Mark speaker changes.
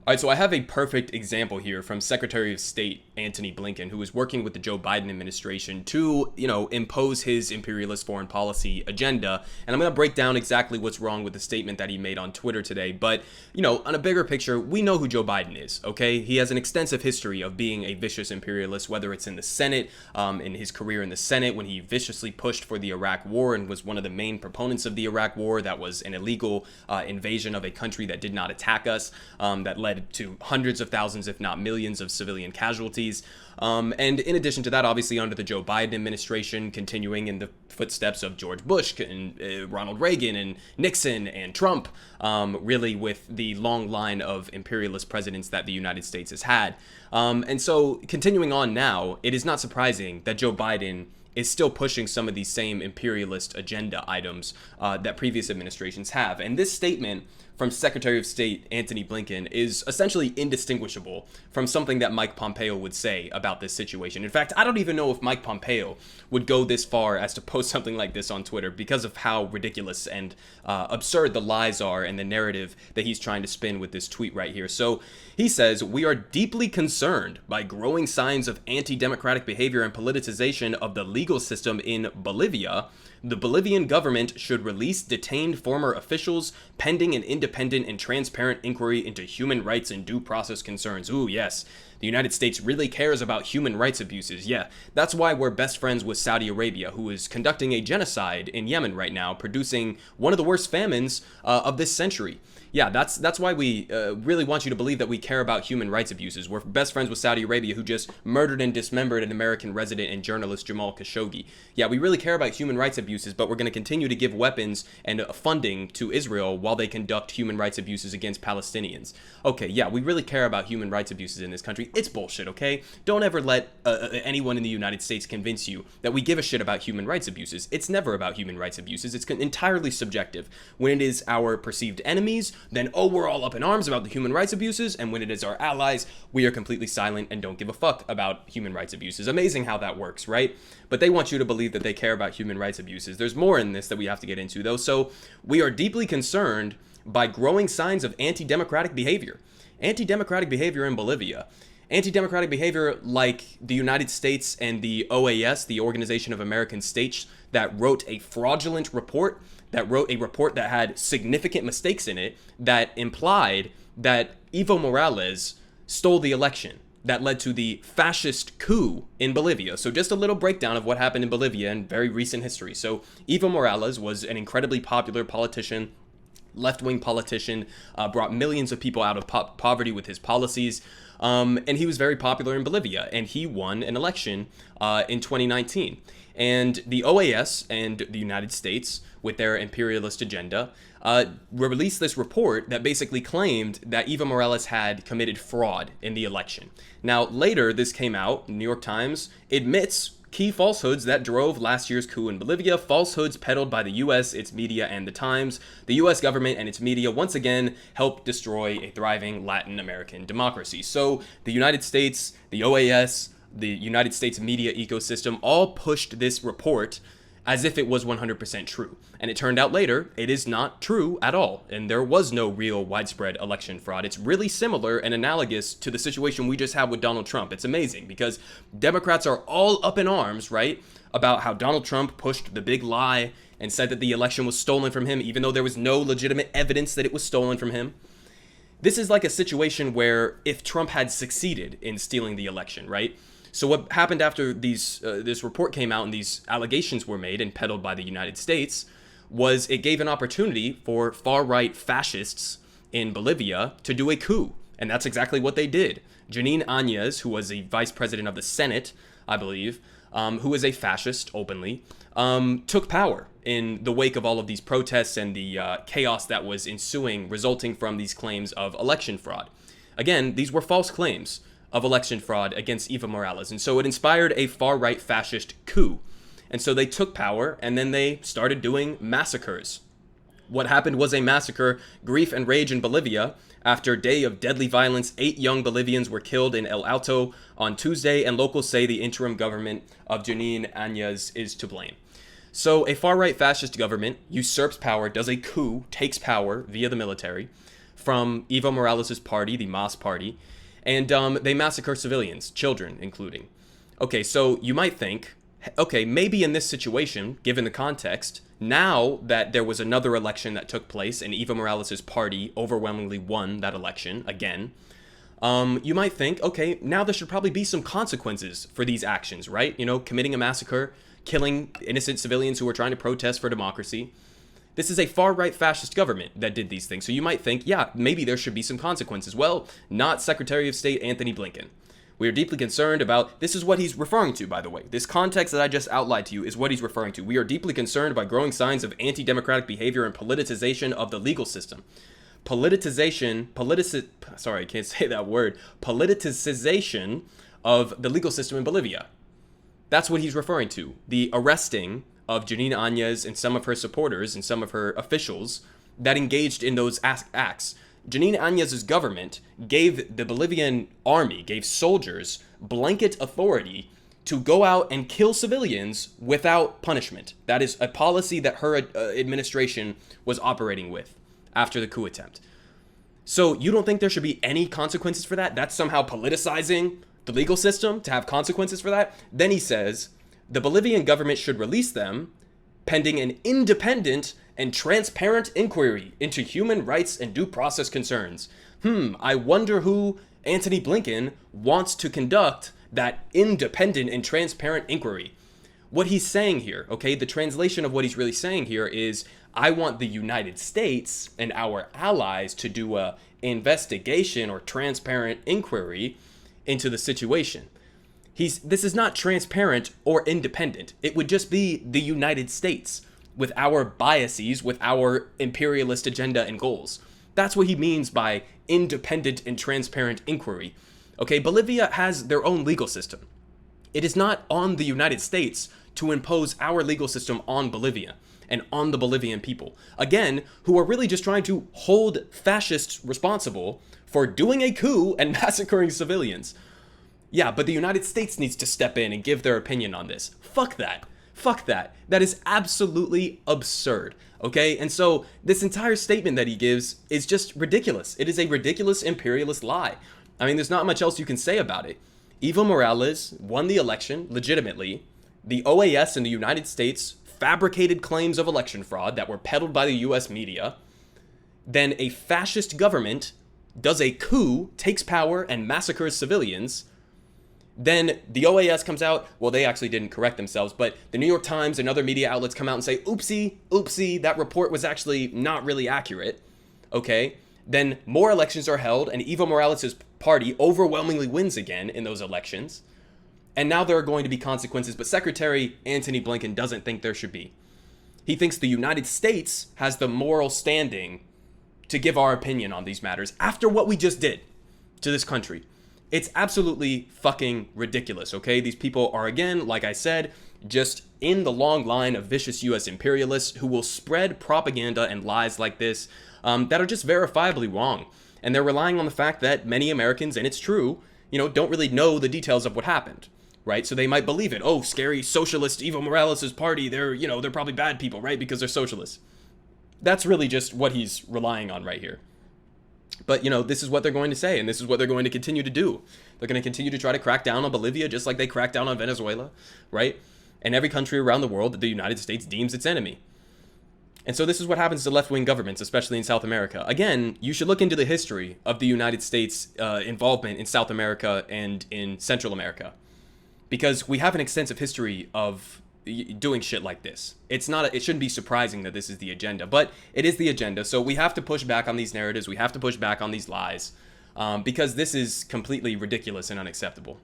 Speaker 1: All right, so I have a perfect example here from Secretary of State Antony Blinken, who is working with the Joe Biden administration to, impose his imperialist foreign policy agenda. And I'm going to break down exactly what's wrong with the statement that he made on Twitter today. But, on a bigger picture, we know who Joe Biden is, okay? He has an extensive history of being a vicious imperialist, whether it's in the Senate, in his career in the Senate, when he viciously pushed for the Iraq War and was one of the main proponents of the Iraq War. That was an illegal invasion of a country that did not attack us, that led to hundreds of thousands, if not millions, of civilian casualties. And in addition to that, obviously under the Joe Biden administration, continuing in the footsteps of George Bush and Ronald Reagan and Nixon and Trump, really with the long line of imperialist presidents that the United States has had. And so continuing on now, it is not surprising that Joe Biden is still pushing some of these same imperialist agenda items that previous administrations have. And this statement from Secretary of State Antony Blinken is essentially indistinguishable from something that Mike Pompeo would say about this situation. In fact, I don't even know if Mike Pompeo would go this far as to post something like this on Twitter because of how ridiculous and absurd the lies are and the narrative that he's trying to spin with this tweet right here. So he says, "We are deeply concerned by growing signs of anti-democratic behavior and politicization of the legal system in Bolivia. The Bolivian government should release detained former officials pending an independent and transparent inquiry into human rights and due process concerns." Ooh, yes. The United States really cares about human rights abuses. Yeah, that's why we're best friends with Saudi Arabia, who is conducting a genocide in Yemen right now, producing one of the worst famines of this century. Yeah, that's why we really want you to believe that we care about human rights abuses. We're best friends with Saudi Arabia, who just murdered and dismembered an American resident and journalist, Jamal Khashoggi. Yeah, we really care about human rights abuses, but we're going to continue to give weapons and funding to Israel while they conduct human rights abuses against Palestinians. Okay, yeah, we really care about human rights abuses in this country. It's bullshit, okay? Don't ever let anyone in the United States convince you that we give a shit about human rights abuses. It's never about human rights abuses. It's entirely subjective. When it is our perceived enemies, then, oh, we're all up in arms about the human rights abuses, and when it is our allies, we are completely silent and don't give a fuck about human rights abuses. Amazing how that works, right? But they want you to believe that they care about human rights abuses. There's more in this that we have to get into, though. So we are deeply concerned by growing signs of anti-democratic behavior. Anti-democratic behavior in Bolivia. Anti-democratic behavior like the United States and the OAS, the Organization of American States, that wrote a fraudulent report, that had significant mistakes in it, that implied that Evo Morales stole the election, that led to the fascist coup in Bolivia. So just a little breakdown of what happened in Bolivia in very recent history. So Evo Morales was an incredibly popular politician, left-wing politician, brought millions of people out of poverty with his policies. And he was very popular in Bolivia, and he won an election in 2019. And the OAS and the United States, with their imperialist agenda, released this report that basically claimed that Evo Morales had committed fraud in the election. Now, later, this came out, the New York Times admits key falsehoods that drove last year's coup in Bolivia, falsehoods peddled by the U.S., its media, and the Times. The U.S. government and its media once again helped destroy a thriving Latin American democracy. So the United States, the OAS, the United States media ecosystem all pushed this report as if it was 100% true. And it turned out later, it is not true at all. And there was no real widespread election fraud. It's really similar and analogous to the situation we just had with Donald Trump. It's amazing because Democrats are all up in arms, right, about how Donald Trump pushed the big lie and said that the election was stolen from him, even though there was no legitimate evidence that it was stolen from him. This is like a situation where if Trump had succeeded in stealing the election, right? So what happened after this report came out and these allegations were made and peddled by the United States was it gave an opportunity for far-right fascists in Bolivia to do a coup. And that's exactly what they did. Janine Áñez, who was a vice president of the Senate, I believe, who is a fascist openly, took power in the wake of all of these protests and the chaos that was ensuing, resulting from these claims of election fraud. Again, these were false claims of election fraud against Evo Morales. And so it inspired a far-right fascist coup. And so they took power and then they started doing massacres. What happened was a massacre, grief and rage in Bolivia. After a day of deadly violence, 8 young Bolivians were killed in El Alto on Tuesday, and locals say the interim government of Janine Áñez is to blame. So a far-right fascist government usurps power, does a coup, takes power via the military, from Evo Morales' party, the MAS party, and they massacre civilians, children including. Okay, so you might think, okay, maybe in this situation, given the context, now that there was another election that took place and Evo Morales' party overwhelmingly won that election again, you might think, okay, now there should probably be some consequences for these actions, right? You know, committing a massacre, killing innocent civilians who were trying to protest for democracy. This is a far-right fascist government that did these things. So you might think, yeah, maybe there should be some consequences. Well, not Secretary of State Antony Blinken. We are deeply concerned about, this is what he's referring to, by the way. This context that I just outlined to you is what he's referring to. We are deeply concerned by growing signs of anti-democratic behavior and politicization of the legal system. Politicization of the legal system in Bolivia. That's what he's referring to. The arresting of Janine Áñez and some of her supporters and some of her officials that engaged in those acts. Janine Áñez's government gave the Bolivian army, gave soldiers blanket authority to go out and kill civilians without punishment. That is a policy that her administration was operating with after the coup attempt. So you don't think there should be any consequences for that? That's somehow politicizing the legal system to have consequences for that? Then he says, the Bolivian government should release them pending an independent and transparent inquiry into human rights and due process concerns. I wonder who Antony Blinken wants to conduct that independent and transparent inquiry. What he's saying here, okay, the translation of what he's really saying here is, I want the United States and our allies to do a investigation or transparent inquiry into the situation. This is not transparent or independent. It would just be the United States with our biases, with our imperialist agenda and goals. That's what he means by independent and transparent inquiry. Okay, Bolivia has their own legal system. It is not on the United States to impose our legal system on Bolivia and on the Bolivian people. Again, who are really just trying to hold fascists responsible for doing a coup and massacring civilians. Yeah, but the United States needs to step in and give their opinion on this. Fuck that. Fuck that. That is absolutely absurd. Okay? And so this entire statement that he gives is just ridiculous. It is a ridiculous imperialist lie. I mean, there's not much else you can say about it. Evo Morales won the election legitimately. The OAS in the United States fabricated claims of election fraud that were peddled by the US media. Then a fascist government does a coup, takes power, and massacres civilians. Then the OAS comes out, well, they actually didn't correct themselves, but the New York Times and other media outlets come out and say, oopsie, that report was actually not really accurate. Okay, then more elections are held, and Evo Morales' party overwhelmingly wins again in those elections. And now there are going to be consequences, but Secretary Antony Blinken doesn't think there should be. He thinks the United States has the moral standing to give our opinion on these matters after what we just did to this country. It's absolutely fucking ridiculous, okay? These people are, again, like I said, just in the long line of vicious U.S. imperialists who will spread propaganda and lies like this that are just verifiably wrong. And they're relying on the fact that many Americans, and it's true, don't really know the details of what happened, right? So they might believe it. Oh, scary socialist Evo Morales' party, they're probably bad people, right? Because they're socialists. That's really just what he's relying on right here. But, this is what they're going to say, and this is what they're going to continue to do. They're going to continue to try to crack down on Bolivia just like they cracked down on Venezuela, right? And every country around the world that the United States deems its enemy. And so this is what happens to left-wing governments, especially in South America. Again, you should look into the history of the United States' involvement in South America and in Central America. Because we have an extensive history of doing shit like this. It shouldn't be surprising that this is the agenda, but it is the agenda. So we have to push back on these narratives. We have to push back on these lies because this is completely ridiculous and unacceptable.